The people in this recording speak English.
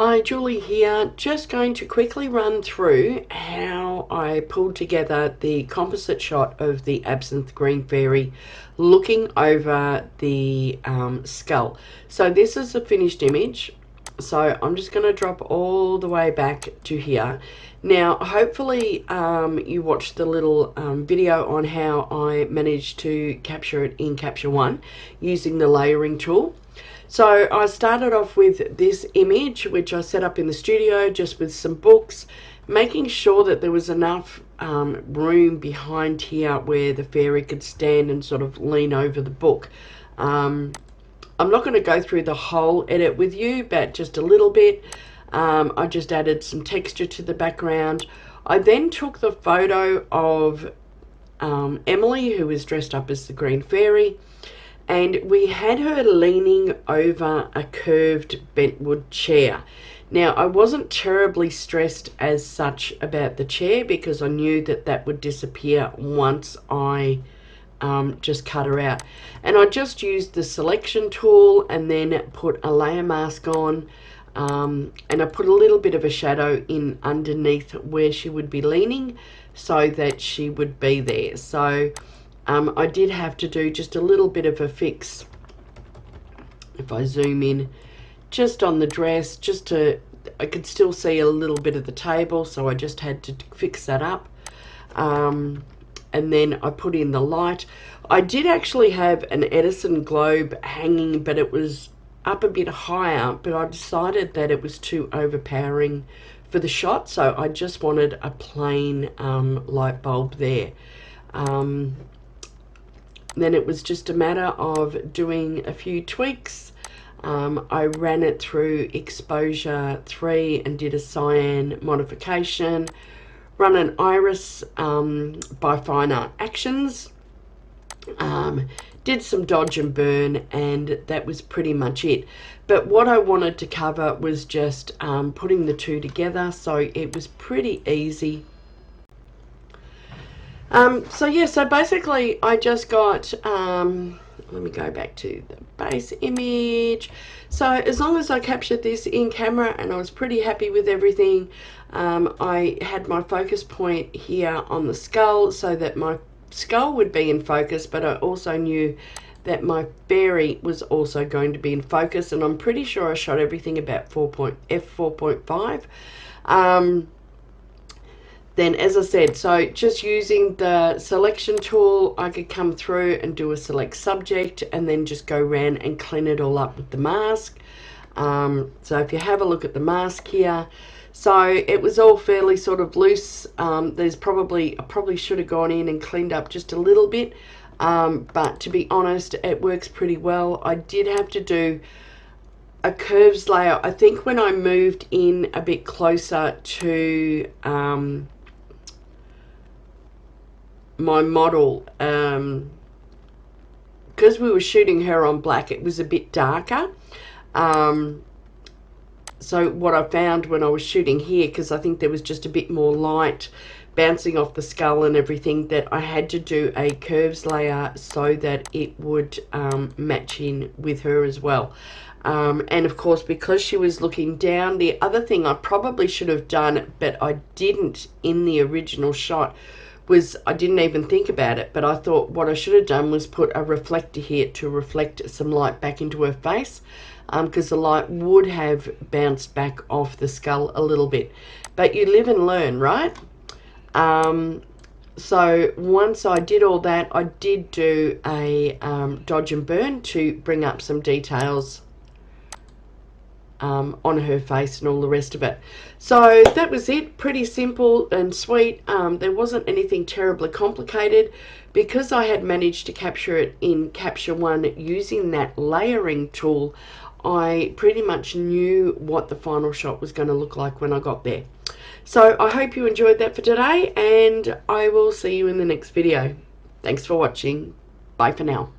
Hi, Julie here. Just going to quickly run through how I pulled together the composite shot of the absinthe green fairy looking over the skull. So this is a finished image. So I'm just going to drop all the way back to here. Now, hopefully you watched the little video on how I managed to capture it in Capture One using the layering tool. So I started off with this image, which I set up in the studio just with some books, making sure that there was enough room behind here where the fairy could stand and sort of lean over the book. I'm not going to go through the whole edit with you, but just a little bit. I just added some texture to the background. I then took the photo of Emily, who was dressed up as the green fairy, and we had her leaning over a curved bentwood chair. Now, I wasn't terribly stressed as such about the chair because I knew that that would disappear once I just cut her out. And I just used the selection tool and then put a layer mask on, and I put a little bit of a shadow in underneath where she would be leaning so that she would be there. So I did have to do just a little bit of a fix, if I zoom in, just on the dress, just to, I could still see a little bit of the table, so I just had to fix that up. And then I put in the light. I did actually have an Edison globe hanging, but it was up a bit higher, but I decided that it was too overpowering for the shot, so I just wanted a plain light bulb there. Then it was just a matter of doing a few tweaks. I ran it through exposure 3 and did a cyan modification, run an iris by Fine Art Actions, did some dodge and burn, and that was pretty much it. But what I wanted to cover was just putting the two together, so it was pretty easy. So basically I just got, let me go back to the base image. So as long as I captured this in camera and I was pretty happy with everything, I had my focus point here on the skull so that my skull would be in focus, but I also knew that my fairy was also going to be in focus, and I'm pretty sure I shot everything about f4.5. Then, as I said, so just using the selection tool, I could come through and do a select subject and then just go around and clean it all up with the mask. So if you have a look at the mask here, so it was all fairly sort of loose. I probably should have gone in and cleaned up just a little bit, but to be honest, it works pretty well. I did have to do a curves layer, I think, when I moved in a bit closer to my model, because we were shooting her on black, it was a bit darker. So what I found when I was shooting here, because I think there was just a bit more light bouncing off the skull and everything, that I had to do a curves layer so that it would match in with her as well. And of course, because she was looking down, the other thing I probably should have done, but I didn't in the original shot, was I didn't even think about it, but I thought what I should have done was put a reflector here to reflect some light back into her face, because the light would have bounced back off the skull a little bit. But you live and learn, right? So once I did all that, I did do a dodge and burn to bring up some details on her face and all the rest of it. So that was it, pretty simple and sweet. There wasn't anything terribly complicated. Because I had managed to capture it in Capture One using that layering tool, I pretty much knew what the final shot was going to look like when I got there. So I hope you enjoyed that for today, and I will see you in the next video. Thanks for watching. Bye for now.